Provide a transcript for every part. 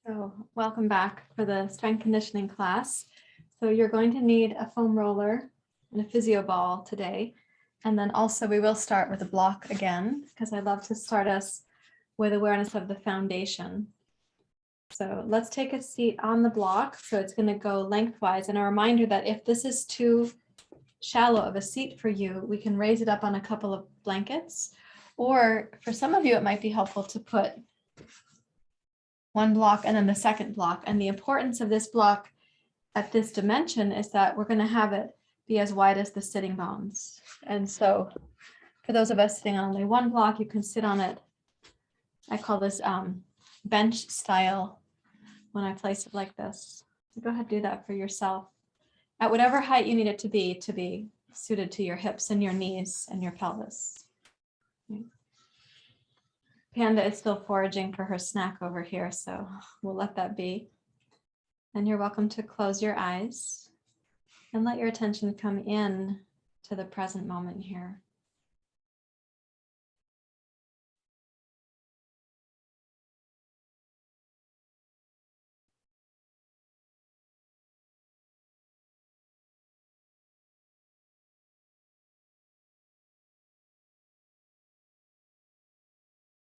So welcome back for the strength conditioning class. So you're going to need a foam roller and a physio ball today. And then also we will start with a block again, because I love to start us with awareness of the foundation. So let's take a seat on the block. So it's going to go lengthwise. And a reminder that if this is too shallow of a seat for you, we can raise it up on a couple of blankets. Or for some of you, it might be helpful to put one block and then the second block. And the importance of this block at this dimension is that we're going to have it be as wide as the sitting bones. And so for those of us sitting on only one block, you can sit on it. I call this bench style when I place it like this. So go ahead and do that for yourself at whatever height you need it to be suited to your hips and your knees and your pelvis. Panda is still foraging for her snack over here, so we'll let that be. And you're welcome to close your eyes and let your attention come in to the present moment here.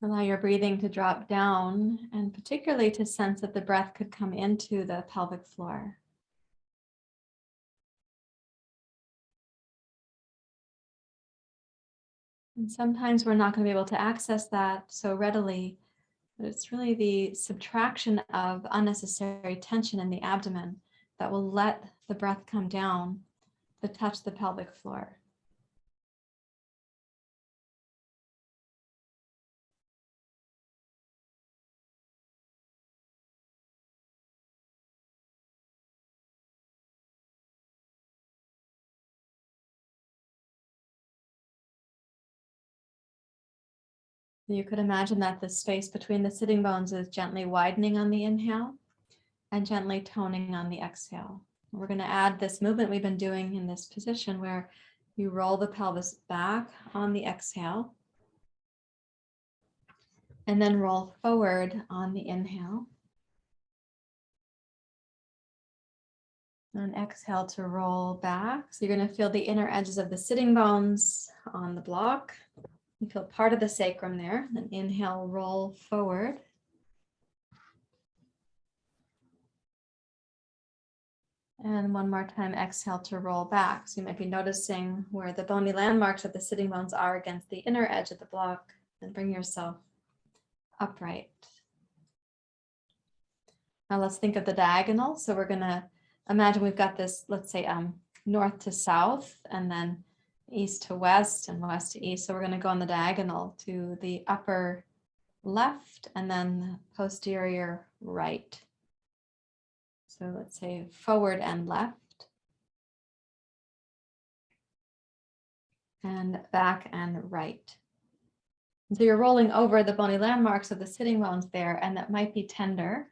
Allow your breathing to drop down, and particularly to sense that the breath could come into the pelvic floor. And sometimes we're not going to be able to access that so readily, but it's really the subtraction of unnecessary tension in the abdomen that will let the breath come down to touch the pelvic floor. You could imagine that the space between the sitting bones is gently widening on the inhale and gently toning on the exhale. We're going to add this movement we've been doing in this position where you roll the pelvis back on the exhale and then roll forward on the inhale. And exhale to roll back. So you're going to feel the inner edges of the sitting bones on the block. You feel part of the sacrum there. Then inhale, roll forward. And one more time, exhale to roll back. So you might be noticing where the bony landmarks of the sitting bones are against the inner edge of the block. And bring yourself upright. Now let's think of the diagonal. So we're going to imagine we've got this, let's say north to south, and then east to west and west to east. So we're going to go on the diagonal to the upper left and then the posterior right. So let's say forward and left and back and right. And so you're rolling over the bony landmarks of the sitting bones there, and that might be tender.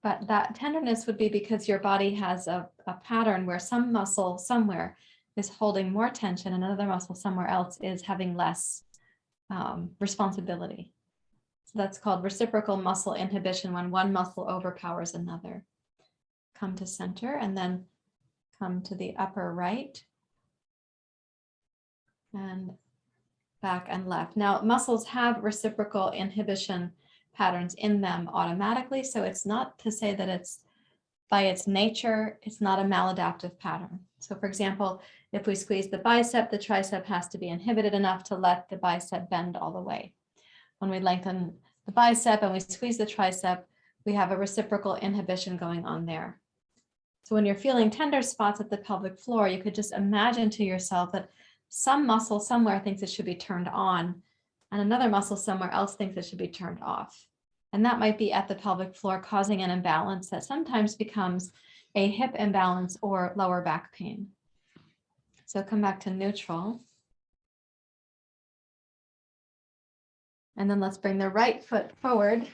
But that tenderness would be because your body has a pattern where some muscle somewhere is holding more tension and another muscle somewhere else is having less responsibility. So that's called reciprocal muscle inhibition, when one muscle overpowers another. Come to center and then come to the upper right and back and left. Now, muscles have reciprocal inhibition patterns in them automatically. So it's not to say that it's by its nature, it's not a maladaptive pattern. So for example, if we squeeze the bicep, the tricep has to be inhibited enough to let the bicep bend all the way. When we lengthen the bicep and we squeeze the tricep, we have a reciprocal inhibition going on there. So when you're feeling tender spots at the pelvic floor, you could just imagine to yourself that some muscle somewhere thinks it should be turned on, and another muscle somewhere else thinks it should be turned off. And that might be at the pelvic floor, causing an imbalance that sometimes becomes a hip imbalance or lower back pain. So come back to neutral. And then let's bring the right foot forward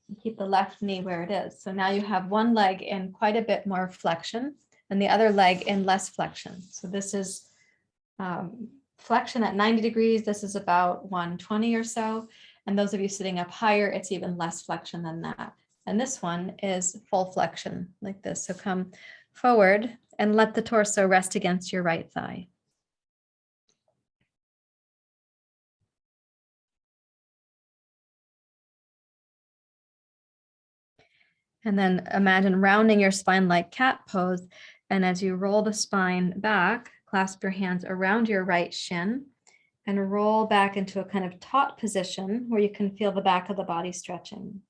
and keep the left knee where it is. So now you have one leg in quite a bit more flexion and the other leg in less flexion. So this is flexion at 90 degrees. This is about 120 or so. And those of you sitting up higher, it's even less flexion than that. And this one is full flexion like this. So come forward and let the torso rest against your right thigh. And then imagine rounding your spine like cat pose. And as you roll the spine back, clasp your hands around your right shin and roll back into a kind of taut position where you can feel the back of the body stretching.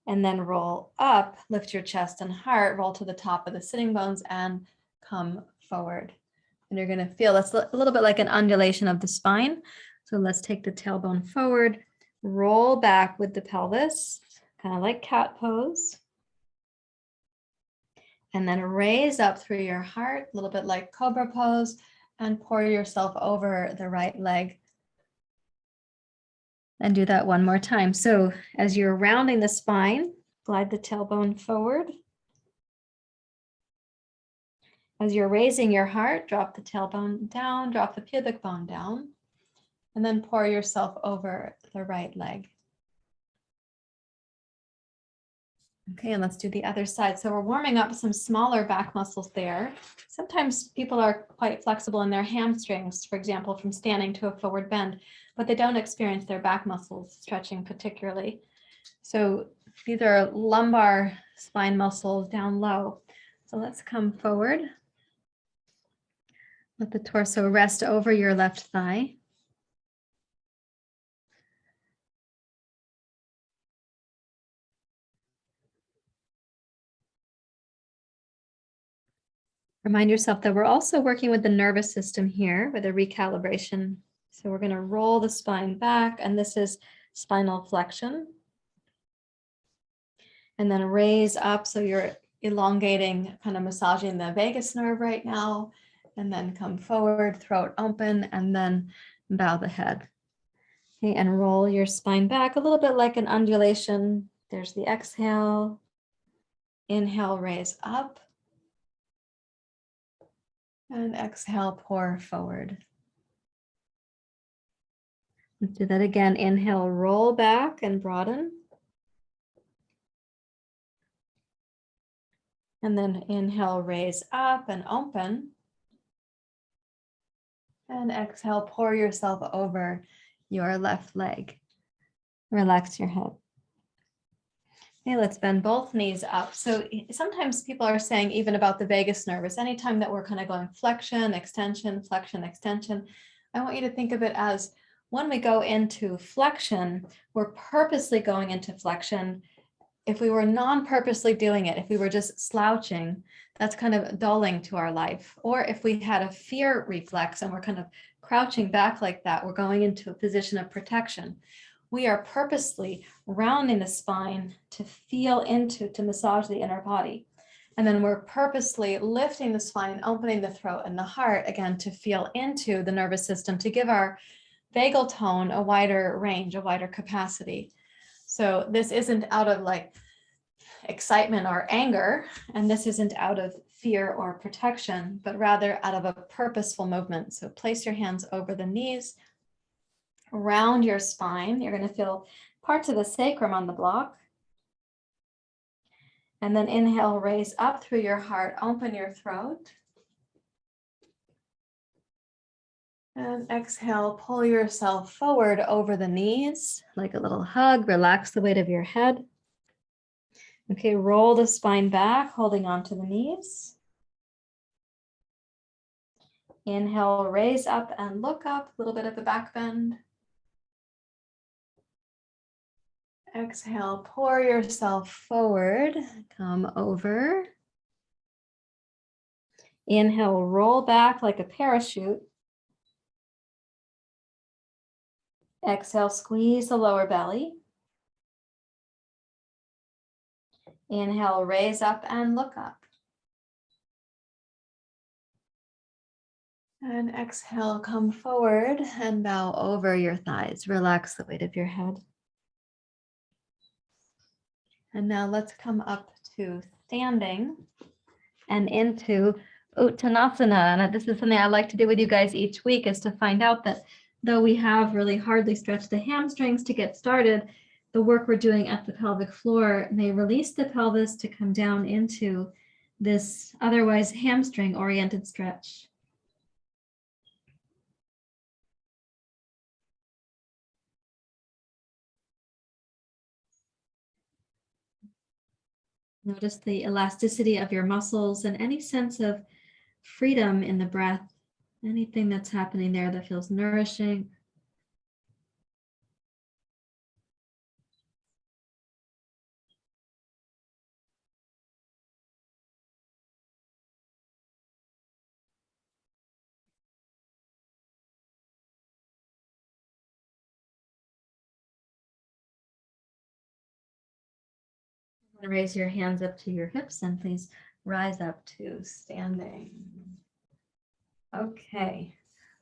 And then roll up, lift your chest and heart, roll to the top of the sitting bones and come forward. And you're going to feel that's a little bit like an undulation of the spine. So let's take the tailbone forward, roll back with the pelvis, kind of like cat pose. And then raise up through your heart, a little bit like cobra pose, and pour yourself over the right leg. And do that one more time. So as you're rounding the spine, glide the tailbone forward. As you're raising your heart, drop the tailbone down, drop the pubic bone down, and then pour yourself over the right leg. Okay, and let's do the other side. So we're warming up some smaller back muscles there. Sometimes people are quite flexible in their hamstrings, for example, from standing to a forward bend, but they don't experience their back muscles stretching particularly. So these are lumbar spine muscles down low. So let's come forward. Let the torso rest over your left thigh. Remind yourself that we're also working with the nervous system here with a recalibration. So we're going to roll the spine back, and this is spinal flexion. And then raise up, so you're elongating, kind of massaging the vagus nerve right now. And then come forward, throat open, and then bow the head. Okay, and roll your spine back a little bit like an undulation. There's the exhale. Inhale, raise up. And exhale, pour forward. Let's do that again. Inhale, roll back and broaden. And then inhale, raise up and open. And exhale, pour yourself over your left leg. Relax your head. Okay, let's bend both knees up. So sometimes people are saying even about the vagus nerve, anytime that we're kind of going flexion, extension, I want you to think of it as when we go into flexion, we're purposely going into flexion. If we were non-purposely doing it, if we were just slouching, that's kind of dulling to our life. Or if we had a fear reflex and we're kind of crouching back like that, we're going into a position of protection. We are purposely rounding the spine to feel into, to massage the inner body. And then we're purposely lifting the spine, opening the throat and the heart, again, to feel into the nervous system, to give our vagal tone a wider range, a wider capacity. So this isn't out of like excitement or anger, and this isn't out of fear or protection, but rather out of a purposeful movement. So place your hands over the knees, round your spine. You're going to feel parts of the sacrum on the block. And then inhale, raise up through your heart, open your throat. And exhale, pull yourself forward over the knees, like a little hug. Relax the weight of your head. Okay, roll the spine back, holding on to the knees. Inhale, raise up and look up, a little bit of a back bend. Exhale, pour yourself forward, come over. Inhale, roll back like a parachute. Exhale, squeeze the lower belly. Inhale, raise up and look up. And exhale, come forward and bow over your thighs. Relax the weight of your head. And now let's come up to standing and into Uttanasana. And this is something I like to do with you guys each week, is to find out that though we have really hardly stretched the hamstrings to get started, the work we're doing at the pelvic floor may release the pelvis to come down into this otherwise hamstring-oriented stretch. Notice the elasticity of your muscles and any sense of freedom in the breath, anything that's happening there that feels nourishing. Raise your hands up to your hips and please rise up to standing. Okay,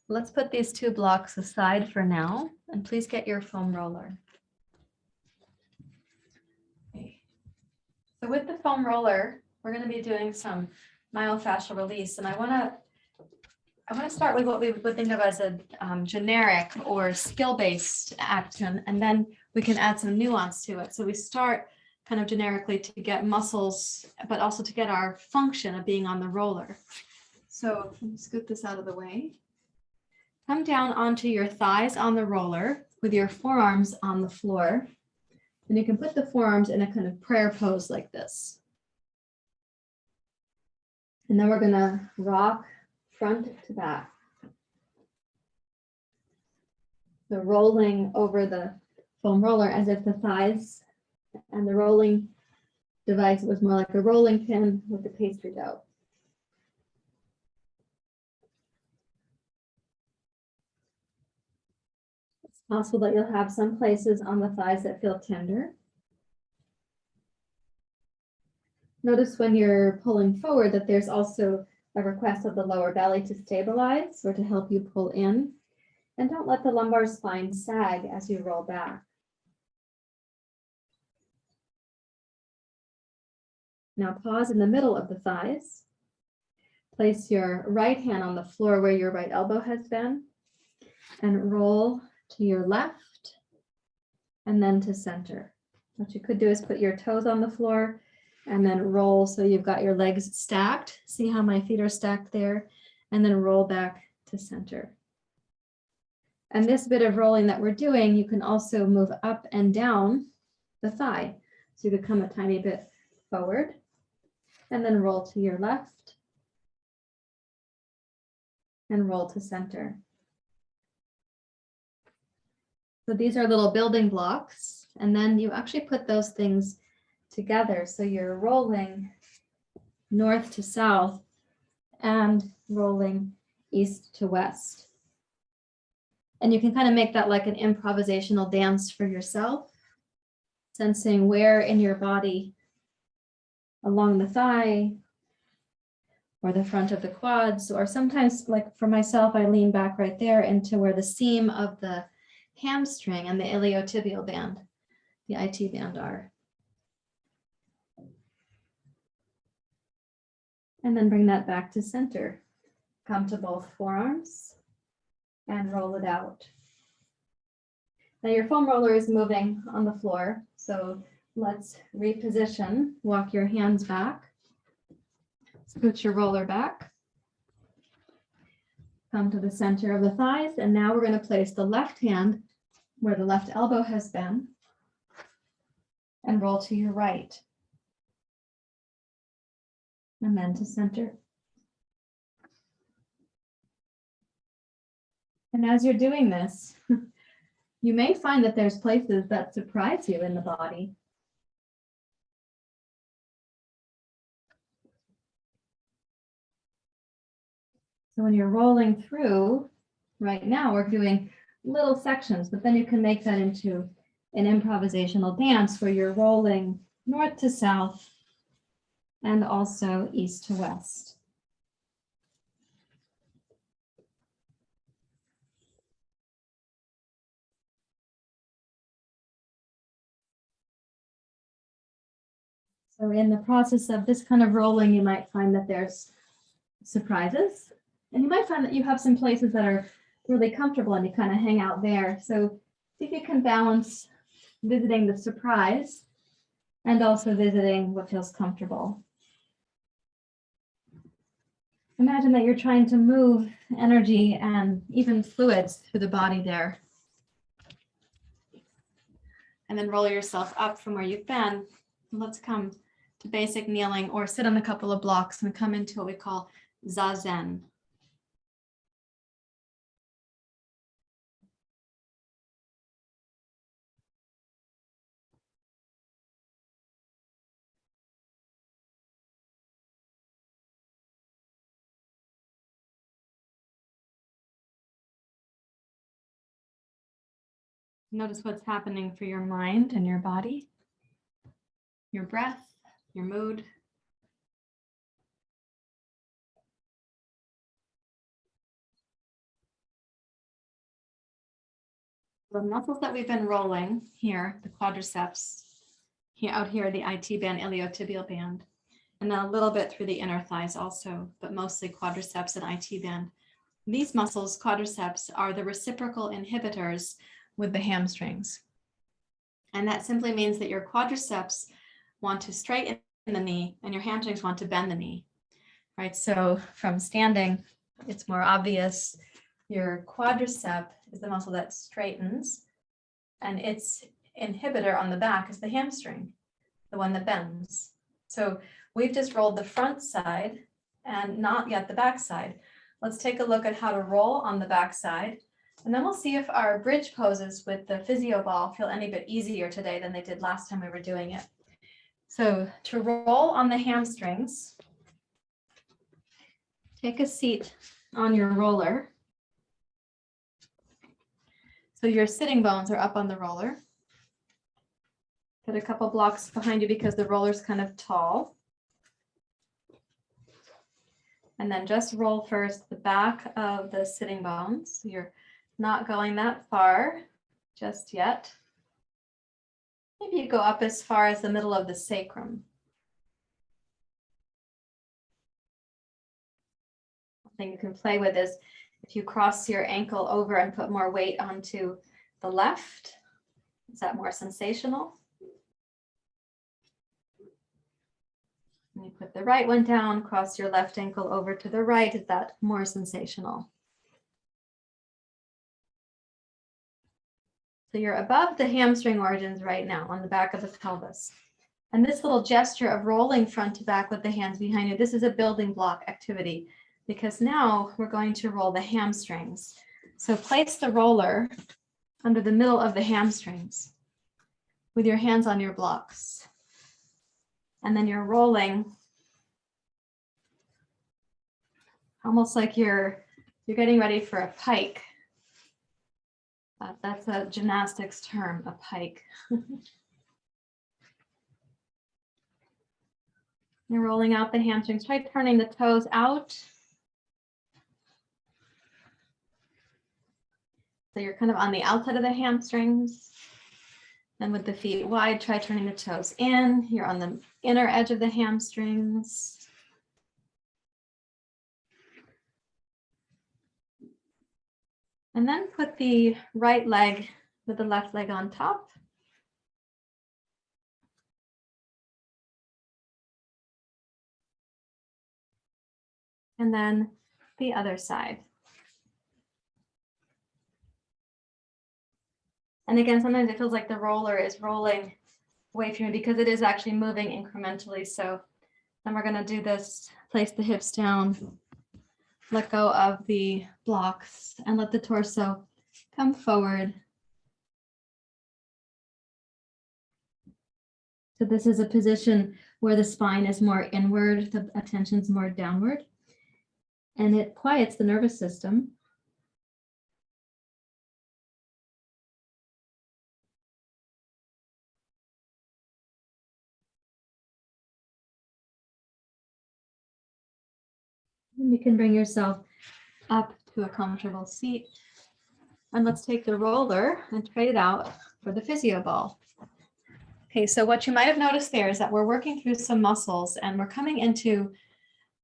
let's put these two blocks aside for now, and please get your foam roller. Okay. So with the foam roller, we're going to be doing some myofascial release, and I want to start with what we would think of as a generic or skill-based action, and then we can add some nuance to it. So we start kind of generically to get muscles, but also to get our function of being on the roller. So let me scoot this out of the way. Come down onto your thighs on the roller with your forearms on the floor. And you can put the forearms in a kind of prayer pose like this. And then we're going to rock front to back. So rolling over the foam roller as if the thighs and the rolling device was more like a rolling pin with the pastry dough. It's possible that you'll have some places on the thighs that feel tender. Notice when you're pulling forward that there's also a request of the lower belly to stabilize or to help you pull in. And don't let the lumbar spine sag as you roll back. Now pause in the middle of the thighs. Place your right hand on the floor where your right elbow has been and roll to your left and then to center. What you could do is put your toes on the floor and then roll so you've got your legs stacked. See how my feet are stacked there? And then roll back to center. And this bit of rolling that we're doing, you can also move up and down the thigh. So you could come a tiny bit forward and then roll to your left and roll to center. So these are little building blocks, and then you actually put those things together. So you're rolling north to south and rolling east to west. And you can kind of make that like an improvisational dance for yourself, sensing where in your body along the thigh or the front of the quads, or sometimes like for myself, I lean back right there into where the seam of the hamstring and the iliotibial band, the IT band are. And then bring that back to center. Come to both forearms and roll it out. Now your foam roller is moving on the floor, so let's reposition. Walk your hands back. Scoot your roller back. Come to the center of the thighs, and now we're going to place the left hand where the left elbow has been and roll to your right. And then to center. And as you're doing this, you may find that there's places that surprise you in the body. So when you're rolling through, right now we're doing little sections, but then you can make that into an improvisational dance where you're rolling north to south and also east to west. So in the process of this kind of rolling, you might find that there's surprises, and you might find that you have some places that are really comfortable and you kind of hang out there. So see if you can balance visiting the surprise and also visiting what feels comfortable. Imagine that you're trying to move energy and even fluids through the body there. And then roll yourself up from where you've been. Let's come to basic kneeling or sit on a couple of blocks and come into what we call zazen. Notice what's happening for your mind and your body, your breath, your mood. The muscles that we've been rolling here, the quadriceps, here out here, the IT band, iliotibial band, and then a little bit through the inner thighs also, but mostly quadriceps and IT band. These muscles, quadriceps, are the reciprocal inhibitors with the hamstrings. And that simply means that your quadriceps want to straighten the knee and your hamstrings want to bend the knee, right? So from standing, it's more obvious. Your quadricep is the muscle that straightens, and its inhibitor on the back is the hamstring, the one that bends. So we've just rolled the front side and not yet the back side. Let's take a look at how to roll on the back side. And then we'll see if our bridge poses with the physio ball feel any bit easier today than they did last time we were doing it. So to roll on the hamstrings, take a seat on your roller. So your sitting bones are up on the roller. Put a couple blocks behind you because the roller's kind of tall. And then just roll first the back of the sitting bones. You're not going that far just yet. Maybe you go up as far as the middle of the sacrum. One thing you can play with is if you cross your ankle over and put more weight onto the left, is that more sensational? And you put the right one down, cross your left ankle over to the right, is that more sensational? So you're above the hamstring origins right now on the back of the pelvis. And this little gesture of rolling front to back with the hands behind you, this is a building block activity because now we're going to roll the hamstrings. So place the roller under the middle of the hamstrings with your hands on your blocks. And then you're rolling almost like you're getting ready for a pike. That's a gymnastics term, a pike. You're rolling out the hamstrings. Try turning the toes out. So you're kind of on the outside of the hamstrings. And with the feet wide, try turning the toes in. You're on the inner edge of the hamstrings. And then put the right leg with the left leg on top. And then the other side. And again, sometimes it feels like the roller is rolling away from you because it is actually moving incrementally. So then we're going to do this, place the hips down, let go of the blocks, and let the torso come forward. So this is a position where the spine is more inward, the attention is more downward, and it quiets the nervous system. And you can bring yourself up to a comfortable seat. And let's take the roller and trade it out for the physio ball. Okay, so what you might have noticed there is that we're working through some muscles and we're coming into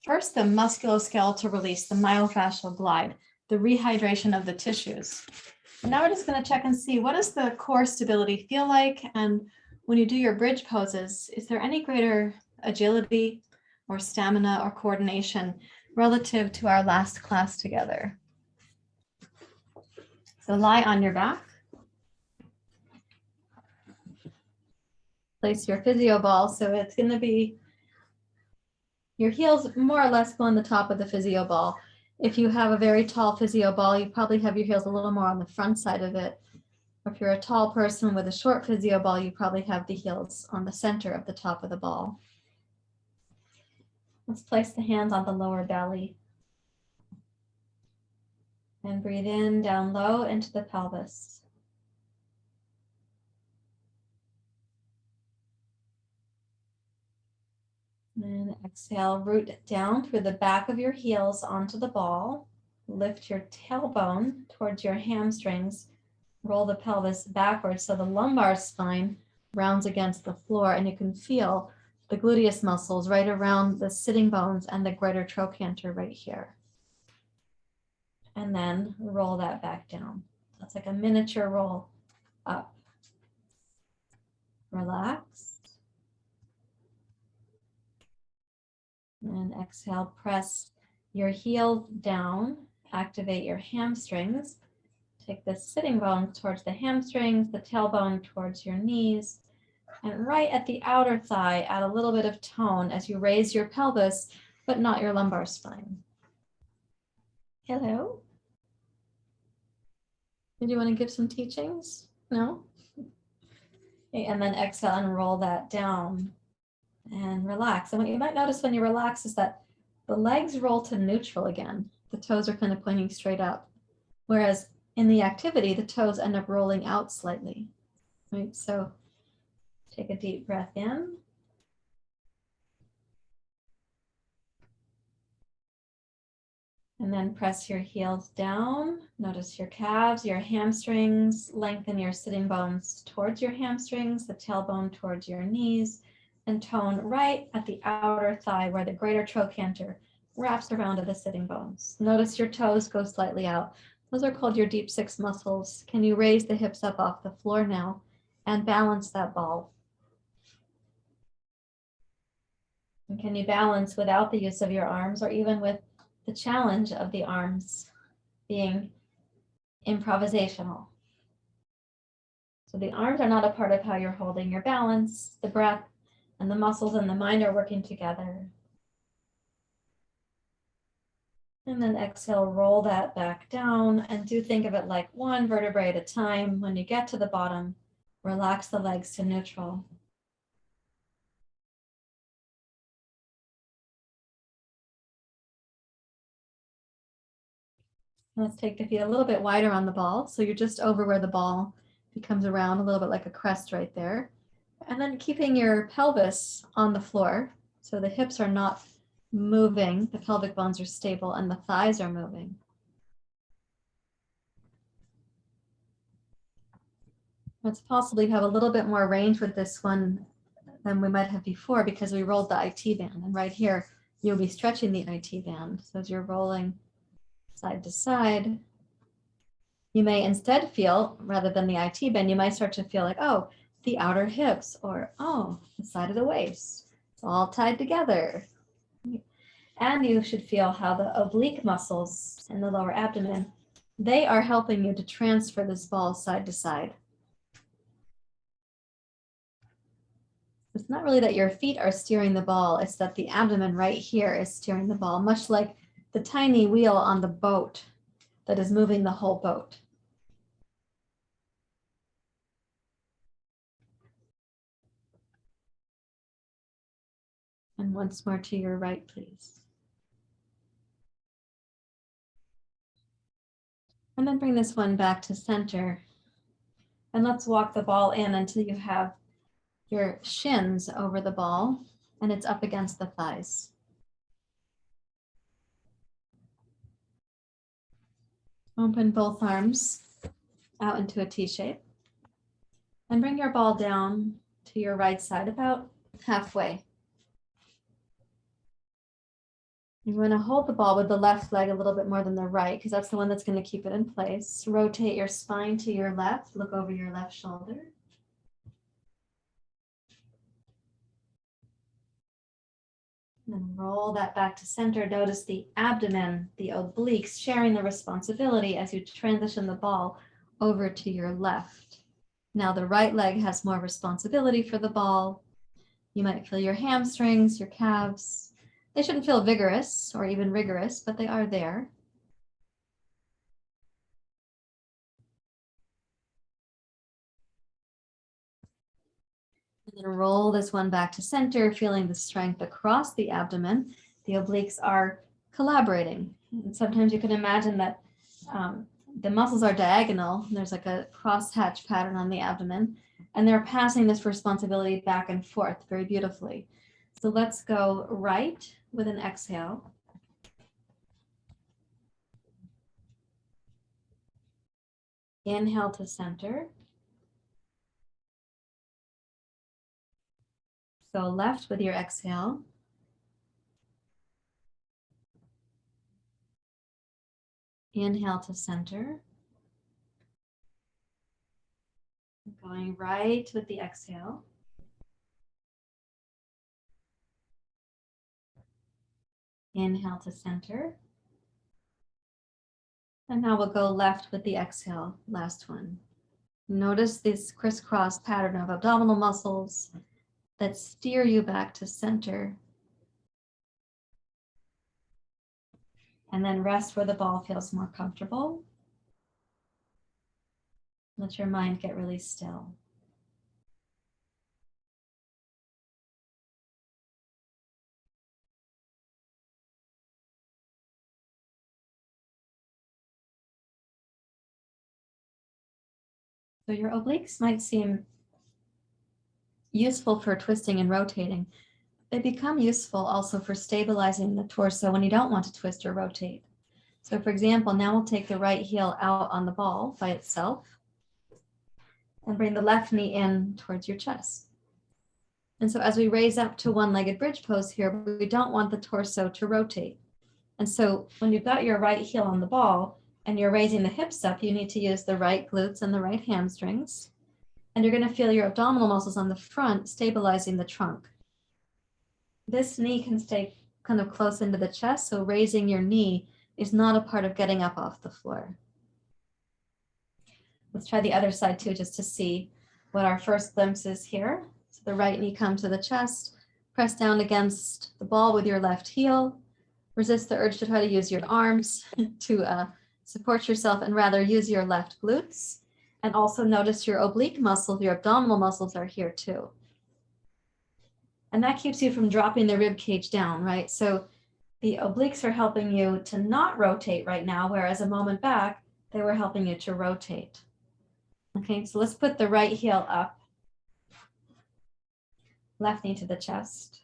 first the musculoskeletal release, the myofascial glide. the rehydration of the tissues. And now we're just going to check and see, what does the core stability feel like? And when you do your bridge poses, is there any greater agility or stamina or coordination relative to our last class together? So lie on your back. Place your physio ball. So it's going to be your heels more or less go on the top of the physio ball. If you have a very tall physio ball, you probably have your heels a little more on the front side of it. If you're a tall person with a short physio ball, you probably have the heels on the center of the top of the ball. Let's place the hands on the lower belly. And breathe in, down low into the pelvis. And exhale, root down through the back of your heels onto the ball. Lift your tailbone towards your hamstrings. Roll the pelvis backwards so the lumbar spine rounds against the floor, and you can feel the gluteus muscles right around the sitting bones and the greater trochanter right here. And then roll that back down. That's like a miniature roll up. Relax. And exhale, press your heel down, activate your hamstrings. Take the sitting bones towards the hamstrings, the tailbone towards your knees, and right at the outer thigh, add a little bit of tone as you raise your pelvis, but not your lumbar spine. Hello? Did you want to give some teachings? No? Okay, and then exhale and roll that down and relax. And what you might notice when you relax is that the legs roll to neutral again. The toes are kind of pointing straight up. Whereas in the activity, the toes end up rolling out slightly. Right? So take a deep breath in. And then press your heels down. Notice your calves, your hamstrings. Lengthen your sitting bones towards your hamstrings, the tailbone towards your knees, and tone right at the outer thigh where the greater trochanter wraps around to the sitting bones. Notice your toes go slightly out. Those are called your deep six muscles. Can you raise the hips up off the floor now and balance that ball? And can you balance without the use of your arms, or even with the challenge of the arms being improvisational? So the arms are not a part of how you're holding your balance. The breath and the muscles and the mind are working together. And then exhale, roll that back down, and do think of it like one vertebrae at a time. When you get to the bottom, relax the legs to neutral. Let's take the feet a little bit wider on the ball. So you're just over where the ball becomes around, a little bit like a crest right there. And then keeping your pelvis on the floor. So the hips are not moving, the pelvic bones are stable, and the thighs are moving. Let's possibly have a little bit more range with this one than we might have before, because we rolled the IT band. And right here, you'll be stretching the IT band. So as you're rolling side to side, you may instead feel, rather than the IT band, you might start to feel like, oh, the outer hips, or oh, the side of the waist. It's all tied together. And you should feel how the oblique muscles in the lower abdomen, they are helping you to transfer this ball side to side. It's not really that your feet are steering the ball, it's that the abdomen right here is steering the ball, much like the tiny wheel on the boat that is moving the whole boat. And once more to your right, please. And then bring this one back to center. And let's walk the ball in until you have your shins over the ball and it's up against the thighs. Open both arms out into a T shape. And bring your ball down to your right side about halfway. You want to hold the ball with the left leg a little bit more than the right, because that's the one that's going to keep it in place. Rotate your spine to your left. Look over your left shoulder. And then roll that back to center. Notice the abdomen, the obliques, sharing the responsibility as you transition the ball over to your left. Now the right leg has more responsibility for the ball. You might feel your hamstrings, your calves. They shouldn't feel vigorous or even rigorous, but they are there. And then roll this one back to center, feeling the strength across the abdomen. The obliques are collaborating. And sometimes you can imagine that the muscles are diagonal. There's like a crosshatch pattern on the abdomen, and they're passing this responsibility back and forth very beautifully. So let's go right with an exhale. Inhale to center. So left with your exhale. Inhale to center. Going right with the exhale. Inhale to center. And now we'll go left with the exhale, last one. Notice this crisscross pattern of abdominal muscles that steer you back to center. And then rest where the ball feels more comfortable. Let your mind get really still. So your obliques might seem useful for twisting and rotating. They become useful also for stabilizing the torso when you don't want to twist or rotate. So for example, now we'll take the right heel out on the ball by itself and bring the left knee in towards your chest. And so as we raise up to one-legged bridge pose here, we don't want the torso to rotate. And so when you've got your right heel on the ball and you're raising the hips up, you need to use the right glutes and the right hamstrings. And you're going to feel your abdominal muscles on the front stabilizing the trunk. This knee can stay kind of close into the chest, so raising your knee is not a part of getting up off the floor. Let's try the other side too, just to see what our first glimpse is here. So the right knee comes to the chest, press down against the ball with your left heel. Resist the urge to try to use your arms to support yourself, and rather use your left glutes. And also notice your oblique muscles, your abdominal muscles are here too. And that keeps you from dropping the rib cage down, right? So the obliques are helping you to not rotate right now, whereas a moment back, they were helping you to rotate. Okay, so let's put the right heel up. Left knee to the chest.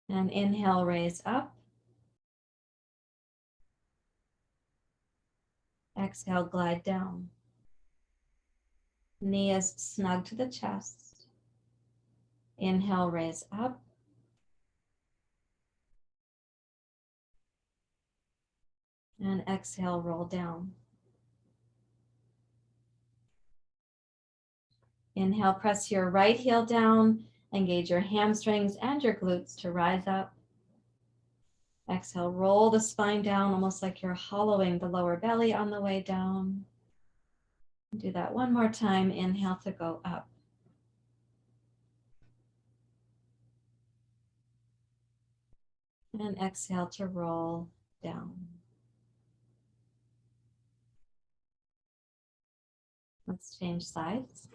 And inhale, raise up. Exhale, glide down. Knee is snug to the chest. Inhale, raise up. And exhale, roll down. Inhale, press your right heel down. Engage your hamstrings and your glutes to rise up. Exhale, roll the spine down, almost like you're hollowing the lower belly on the way down. Do that one more time. Inhale to go up. And exhale to roll down. Let's change sides.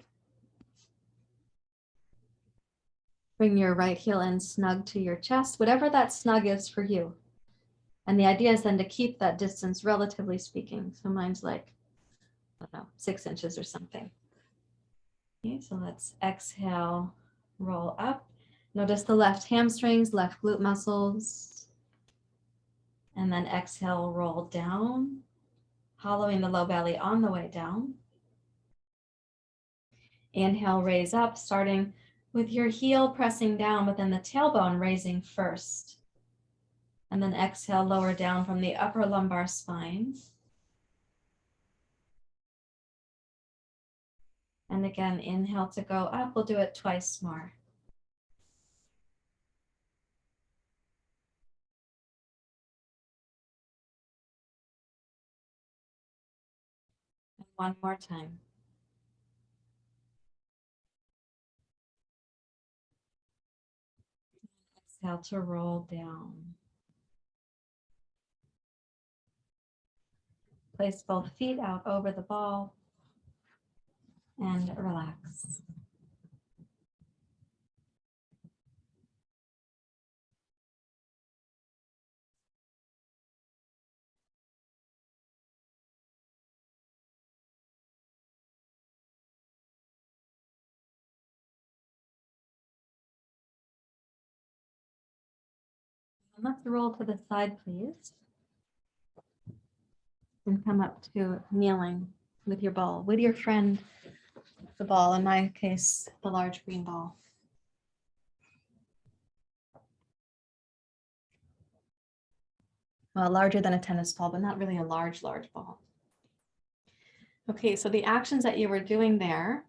Bring your right heel in snug to your chest, whatever that snug is for you. And the idea is then to keep that distance, relatively speaking. So mine's like, I don't know, 6 inches or something. Okay, so let's exhale, roll up. Notice the left hamstrings, left glute muscles. And then exhale, roll down, hollowing the low belly on the way down. Inhale, raise up, starting with your heel pressing down, but then the tailbone raising first. And then exhale, lower down from the upper lumbar spine. And again, inhale to go up. We'll do it twice more. And one more time. Exhale to roll down. Place both feet out over the ball and relax. And let's roll to the side, please. And come up to kneeling with your ball, with your friend, the ball, in my case, the large green ball. Well, larger than a tennis ball, but not really a large ball. Okay, so the actions that you were doing there,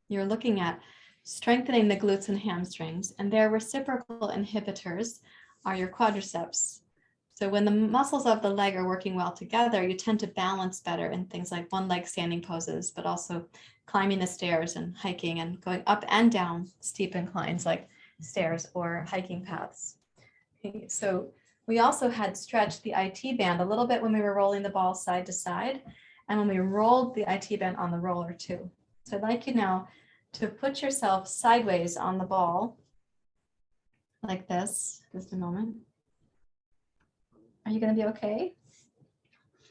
you're looking at strengthening the glutes and hamstrings, and their reciprocal inhibitors are your quadriceps. So when the muscles of the leg are working well together, you tend to balance better in things like one leg standing poses, but also climbing the stairs and hiking and going up and down steep inclines like stairs or hiking paths. Okay, so we also had stretched the IT band a little bit when we were rolling the ball side to side, and when we rolled the IT band on the roller too. So I'd like you now to put yourself sideways on the ball like this. Just a moment. Are you going to be okay?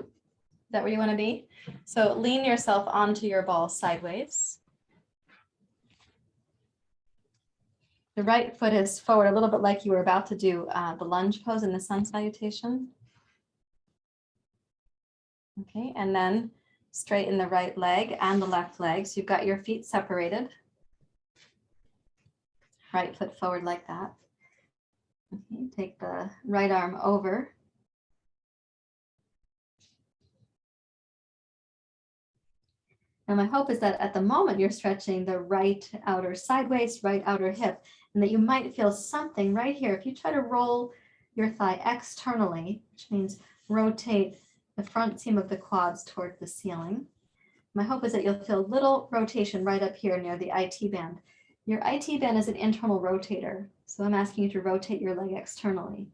Is that where you want to be? So lean yourself onto your ball sideways. The right foot is forward, a little bit like you were about to do the lunge pose in the sun salutation. Okay, and then straighten the right leg and the left leg. So you've got your feet separated. Right foot forward like that. Okay, take the right arm over. And my hope is that at the moment you're stretching the right outer side waist, right outer hip, and that you might feel something right here. If you try to roll your thigh externally, which means rotate the front seam of the quads toward the ceiling, my hope is that you'll feel a little rotation right up here near the IT band. Your IT band is an internal rotator, so I'm asking you to rotate your leg externally.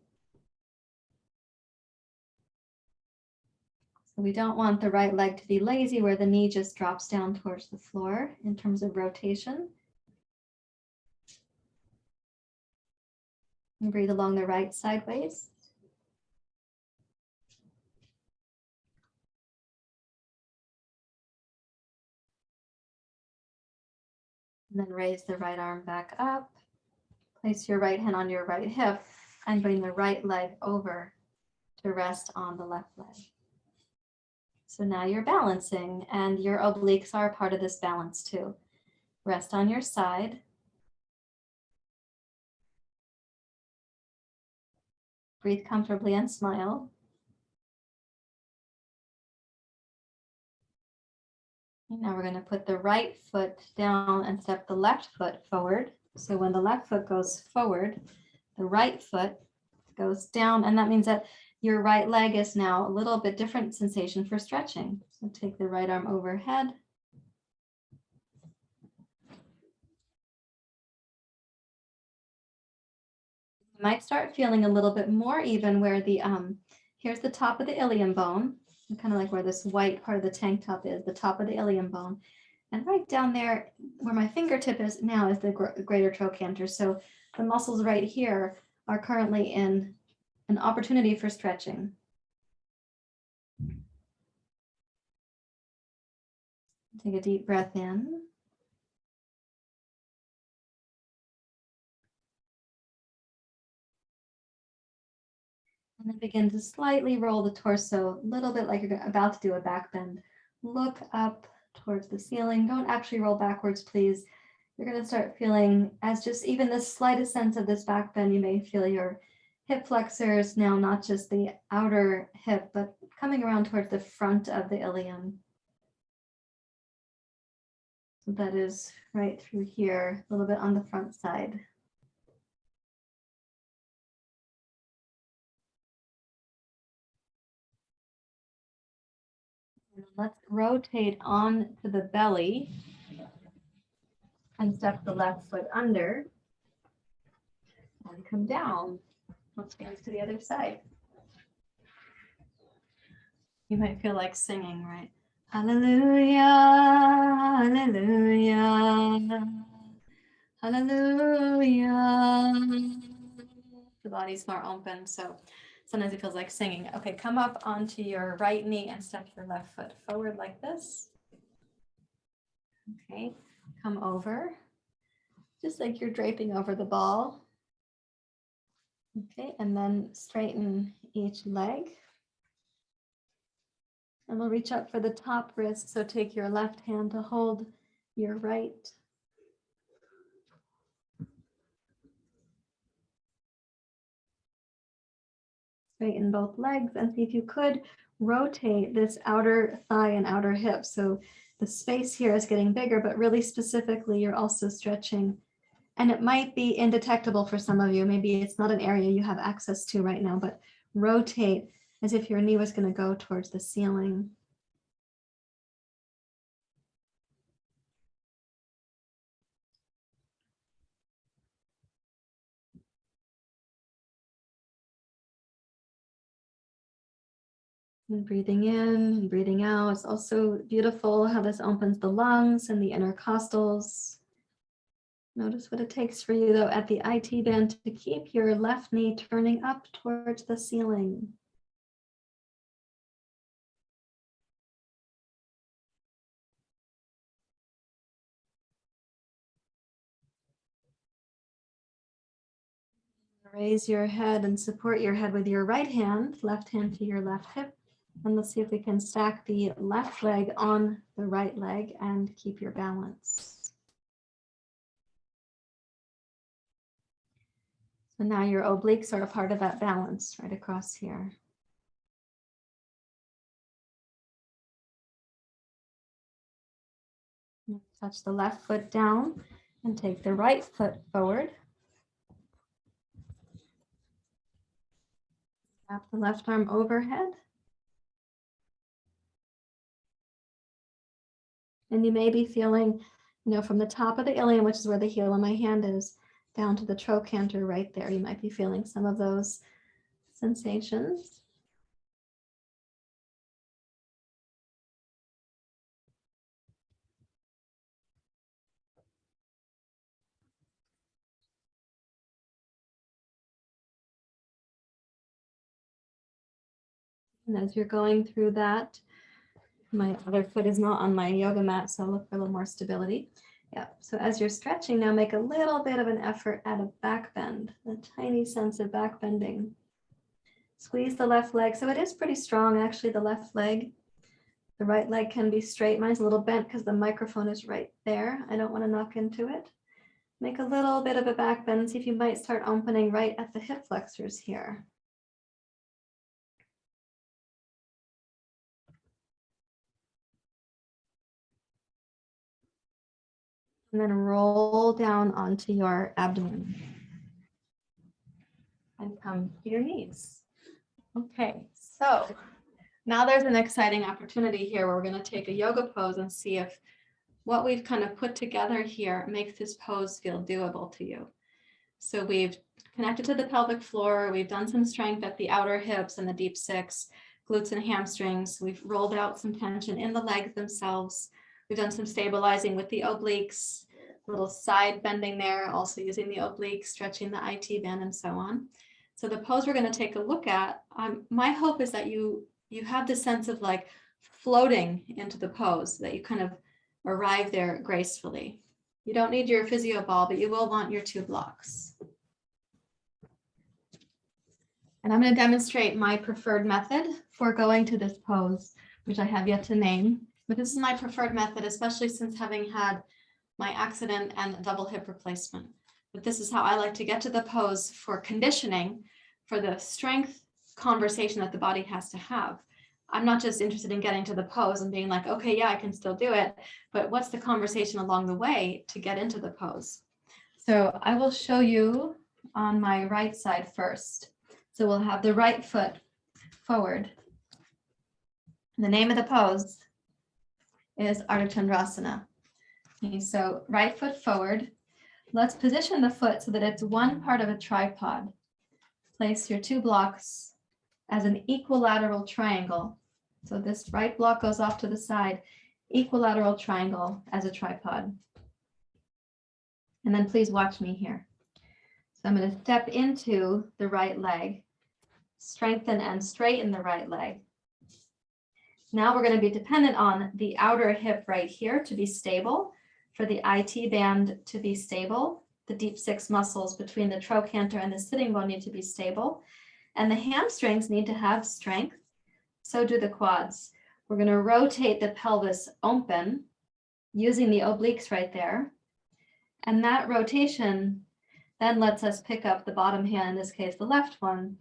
So we don't want the right leg to be lazy where the knee just drops down towards the floor in terms of rotation. And breathe along the right sideways. And then raise the right arm back up. Place your right hand on your right hip and bring the right leg over to rest on the left leg. So now you're balancing, and your obliques are a part of this balance too. Rest on your side. Breathe comfortably and smile. And now we're going to put the right foot down and step the left foot forward. So when the left foot goes forward, the right foot goes down, and that means that your right leg is now a little bit different sensation for stretching. So take the right arm overhead. You might start feeling a little bit more even where the, here's the top of the ilium bone, kind of like where this white part of the tank top is, the top of the ilium bone. And right down there where my fingertip is now is the greater trochanter. So the muscles right here are currently in an opportunity for stretching. Take a deep breath in. And then begin to slightly roll the torso, a little bit like you're about to do a back bend. Look up towards the ceiling. Don't actually roll backwards, please. You're going to start feeling, as just even the slightest sense of this back bend, you may feel your hip flexors now, not just the outer hip, but coming around towards the front of the ilium. So that is right through here, a little bit on the front side. And let's rotate on to the belly and step the left foot under and come down. Let's go to the other side. You might feel like singing, right? Hallelujah, hallelujah, hallelujah. The body's more open, so sometimes it feels like singing. Okay, come up onto your right knee and step your left foot forward like this. Okay, come over, just like you're draping over the ball. Okay, and then straighten each leg. And we'll reach up for the top wrist. So take your left hand to hold your right. Straighten both legs and see if you could rotate this outer thigh and outer hip. So the space here is getting bigger, but really specifically, you're also stretching. And it might be indetectable for some of you. Maybe it's not an area you have access to right now, but rotate as if your knee was going to go towards the ceiling. And breathing in and breathing out. It's also beautiful how this opens the lungs and the intercostals. Notice what it takes for you, though, at the IT band to keep your left knee turning up towards the ceiling. Raise your head and support your head with your right hand, left hand to your left hip. And let's see if we can stack the left leg on the right leg and keep your balance. So now your obliques are a part of that balance right across here. Touch the left foot down and take the right foot forward. Wrap the left arm overhead. And you may be feeling, from the top of the ilium, which is where the heel of my hand is, down to the trochanter right there. You might be feeling some of those sensations. And as you're going through that, my other foot is not on my yoga mat, so I'll look for a little more stability. Yeah, so as you're stretching now, make a little bit of an effort at a back bend, a tiny sense of back bending. Squeeze the left leg. So it is pretty strong, actually, the left leg. The right leg can be straight. Mine's a little bent because the microphone is right there. I don't want to knock into it. Make a little bit of a back bend. See if you might start opening right at the hip flexors here. And then roll down onto your abdomen. And come to your knees. Okay, so now there's an exciting opportunity here where we're going to take a yoga pose and see if what we've kind of put together here makes this pose feel doable to you. So we've connected to the pelvic floor. We've done some strength at the outer hips and the deep six, glutes and hamstrings. We've rolled out some tension in the legs themselves. We've done some stabilizing with the obliques, little side bending there, also using the obliques, stretching the IT band and so on. So the pose we're going to take a look at, my hope is that you have this sense of like floating into the pose, that you kind of arrive there gracefully. You don't need your physio ball, but you will want your 2 blocks. And I'm going to demonstrate my preferred method for going to this pose, which I have yet to name. But this is my preferred method, especially since having had my accident and double hip replacement. But this is how I like to get to the pose for conditioning for the strength conversation that the body has to have. I'm not just interested in getting to the pose and being like, okay, yeah, I can still do it, but what's the conversation along the way to get into the pose? So I will show you on my right side first. So we'll have the right foot forward. The name of the pose is Artichandrasana. Okay, so right foot forward. Let's position the foot so that it's one part of a tripod. Place your two blocks as an equilateral triangle. So this right block goes off to the side, equilateral triangle as a tripod. And then please watch me here. So I'm going to step into the right leg, strengthen and straighten the right leg. Now we're going to be dependent on the outer hip right here to be stable, for the IT band to be stable. The deep six muscles between the trochanter and the sitting bone need to be stable. And the hamstrings need to have strength. So do the quads. We're going to rotate the pelvis open using the obliques right there. And that rotation then lets us pick up the bottom hand, in this case, the left one,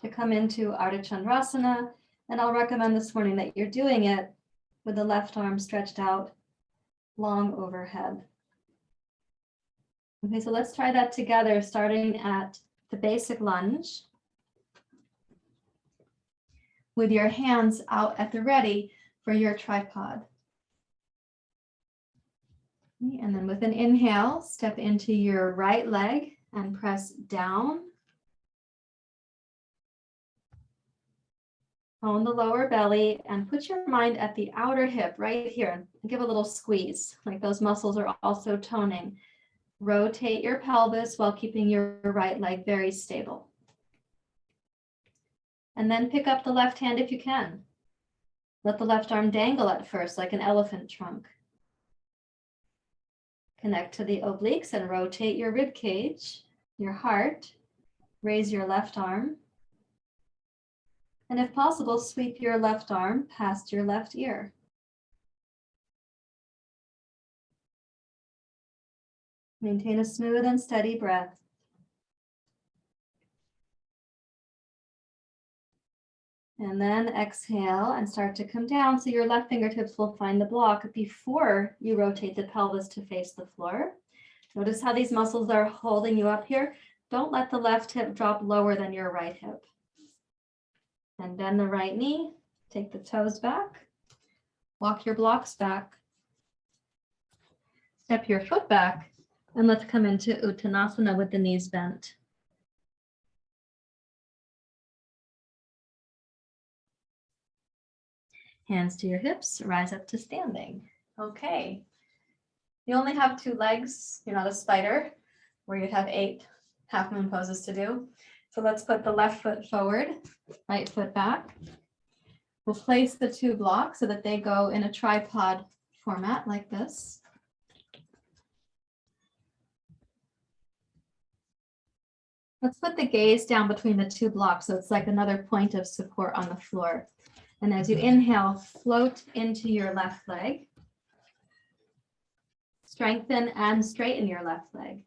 to come into Artichandrasana. And I'll recommend this morning that you're doing it with the left arm stretched out long overhead. Okay, so let's try that together, starting at the basic lunge, with your hands out at the ready for your tripod. Okay, and then with an inhale, step into your right leg and press down. Tone the lower belly and put your mind at the outer hip right here. Give a little squeeze, like those muscles are also toning. Rotate your pelvis while keeping your right leg very stable. And then pick up the left hand if you can. Let the left arm dangle at first like an elephant trunk. Connect to the obliques and rotate your rib cage, your heart. Raise your left arm. And if possible, sweep your left arm past your left ear. Maintain a smooth and steady breath. And then exhale and start to come down so your left fingertips will find the block before you rotate the pelvis to face the floor. Notice how these muscles are holding you up here. Don't let the left hip drop lower than your right hip. And bend the right knee, take the toes back, walk your blocks back, step your foot back, and let's come into Uttanasana with the knees bent. Hands to your hips, rise up to standing. Okay. You only have 2 legs. You're not a spider where you'd have 8 half moon poses to do. So let's put the left foot forward, right foot back. We'll place the 2 blocks so that they go in a tripod format like this. Let's put the gaze down between the 2 blocks so it's like another point of support on the floor. And as you inhale, float into your left leg. Strengthen and straighten your left leg.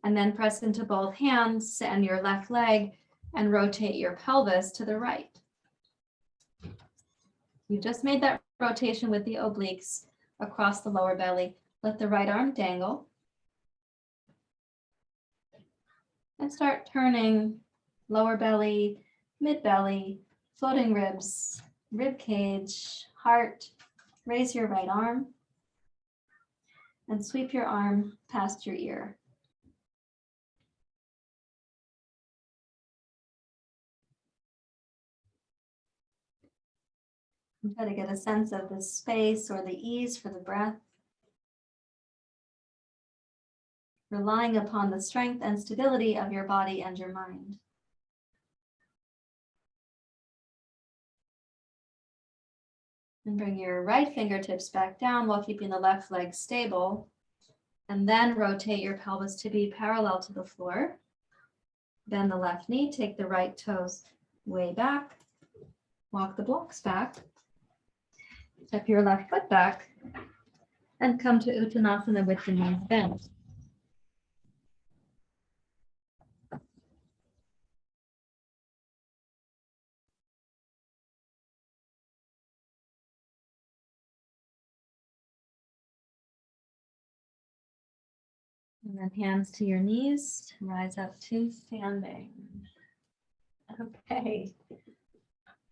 And then press into both hands and your left leg and rotate your pelvis to the right. You just made that rotation with the obliques across the lower belly. Let the right arm dangle. And start turning lower belly, mid belly, floating ribs, rib cage, heart. Raise your right arm and sweep your arm past your ear. Try to get a sense of the space or the ease for the breath. Relying upon the strength and stability of your body and your mind. And bring your right fingertips back down while keeping the left leg stable. And then rotate your pelvis to be parallel to the floor. Bend the left knee, take the right toes way back. Walk the blocks back. Step your left foot back. And come to Uttanasana with the knees bent. And then hands to your knees, rise up to standing. Okay.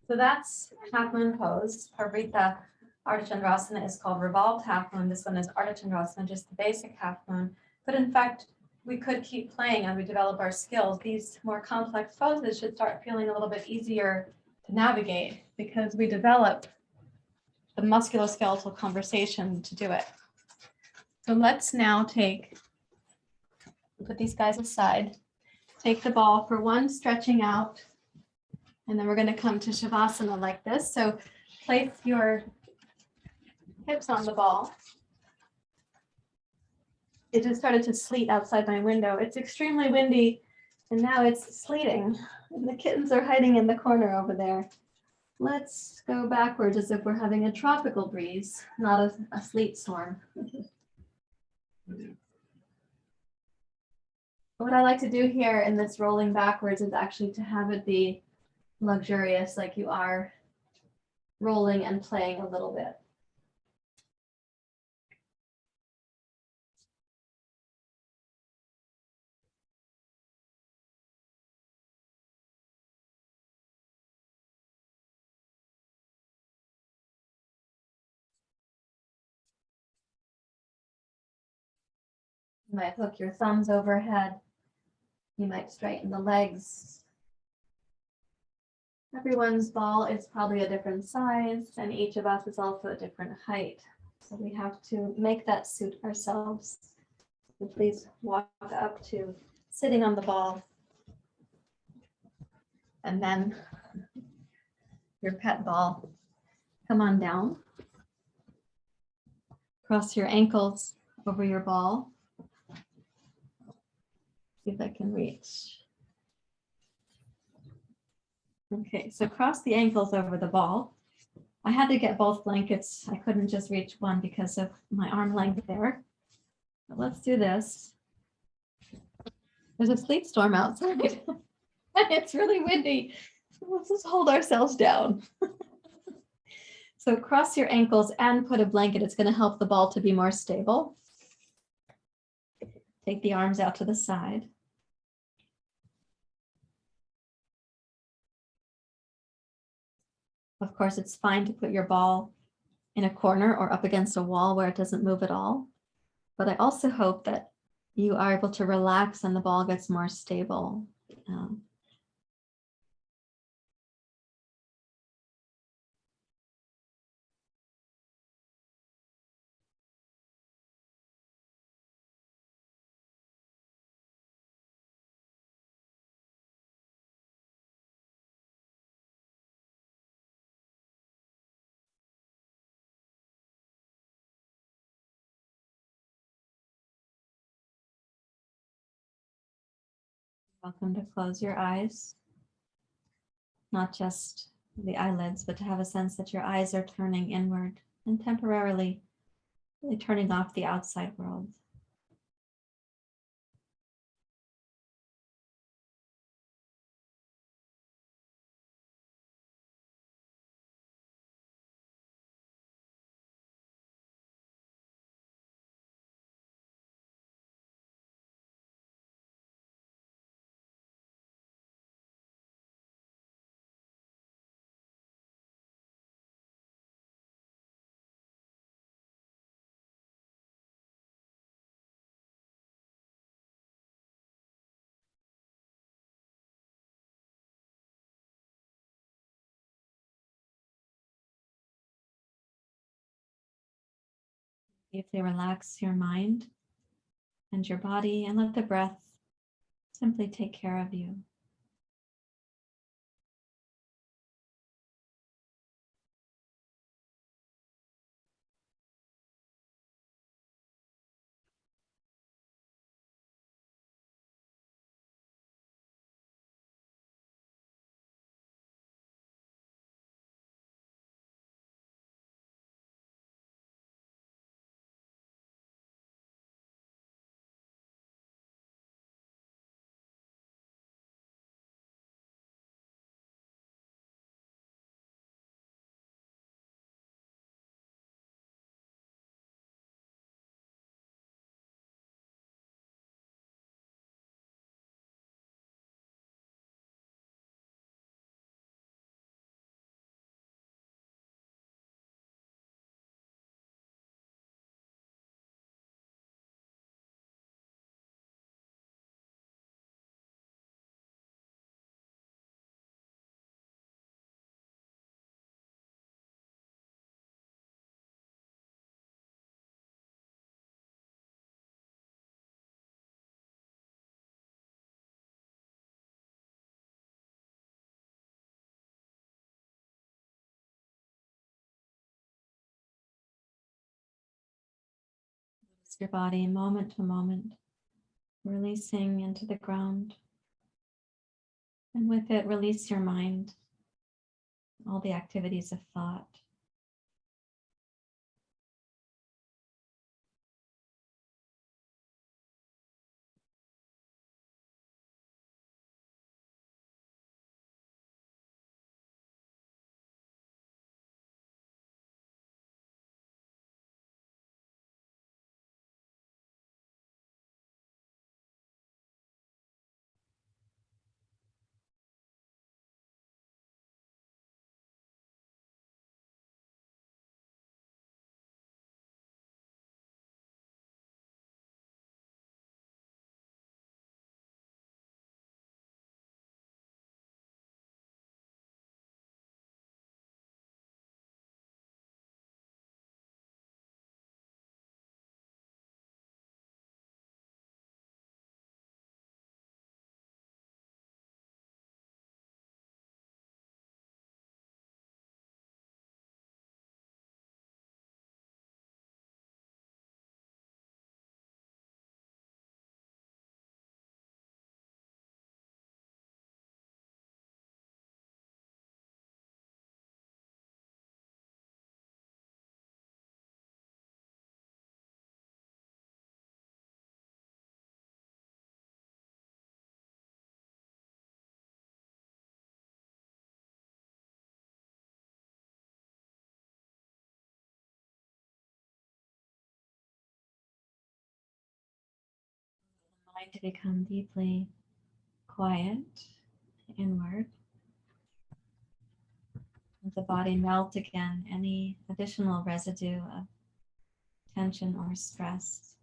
So that's half moon pose. Parvrita Artichandrasana is called revolved half moon. This one is Artichandrasana, just the basic half moon. But in fact, we could keep playing as we develop our skills. These more complex poses should start feeling a little bit easier to navigate because we develop the musculoskeletal conversation to do it. So let's now put these guys aside, take the ball for one stretching out, and then we're going to come to Savasana like this. So place your hips on the ball. It just started to sleet outside my window. It's extremely windy, and now it's sleeting. And the kittens are hiding in the corner over there. Let's go backwards as if we're having a tropical breeze, not a sleet storm. What I like to do here in this rolling backwards is actually to have it be luxurious, like you are rolling and playing a little bit. You might hook your thumbs overhead. You might straighten the legs. Everyone's ball is probably a different size, and each of us is also a different height. So we have to make that suit ourselves. So please walk up to sitting on the ball. And then your pet ball, come on down. Cross your ankles over your ball. See if I can reach. Okay, so cross the ankles over the ball. I had to get both blankets. I couldn't just reach one because of my arm length there. But let's do this. There's a sleet storm outside. It's really windy. Let's just hold ourselves down. So cross your ankles and put a blanket. It's going to help the ball to be more stable. Take the arms out to the side. Of course, it's fine to put your ball in a corner or up against a wall where it doesn't move at all. But I also hope that you are able to relax and the ball gets more stable. Welcome to close your eyes, not just the eyelids, but to have a sense that your eyes are turning inward and temporarily really turning off the outside world. Safely relax your mind and your body and let the breath simply take care of you. Your body moment to moment, releasing into the ground. And with it, release your mind, all the activities of thought. Mind to become deeply quiet inward. Let the body melt again any additional residue of tension or stress.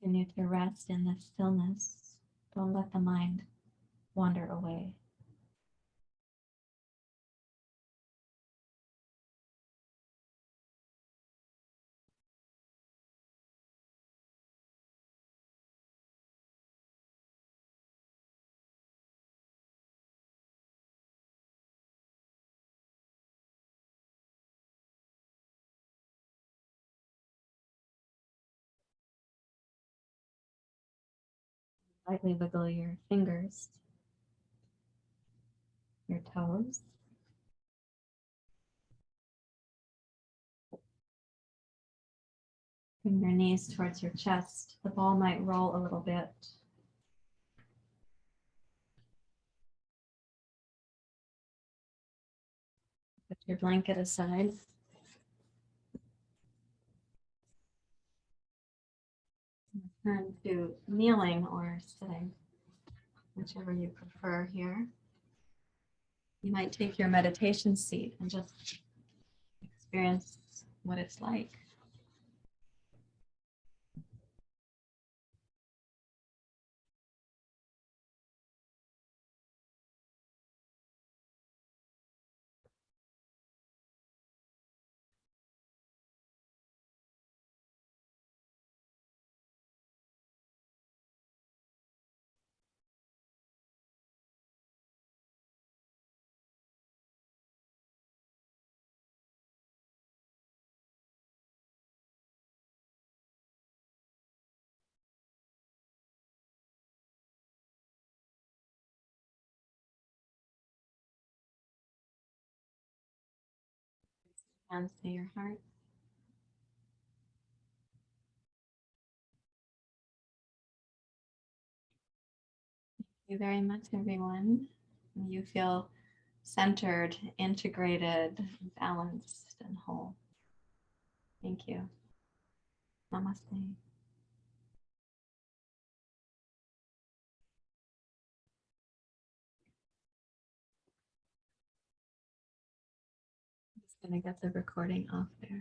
Continue to rest in the stillness. Don't let the mind wander away. Lightly wiggle your fingers, your toes. Bring your knees towards your chest. The ball might roll a little bit. Put your blanket aside. Turn to kneeling or sitting, whichever you prefer here. You might take your meditation seat and just experience what it's like. Hands near your heart. Thank you very much, everyone. You feel centered, integrated, balanced, and whole. Thank you. Namaste. I'm just going to get the recording off there.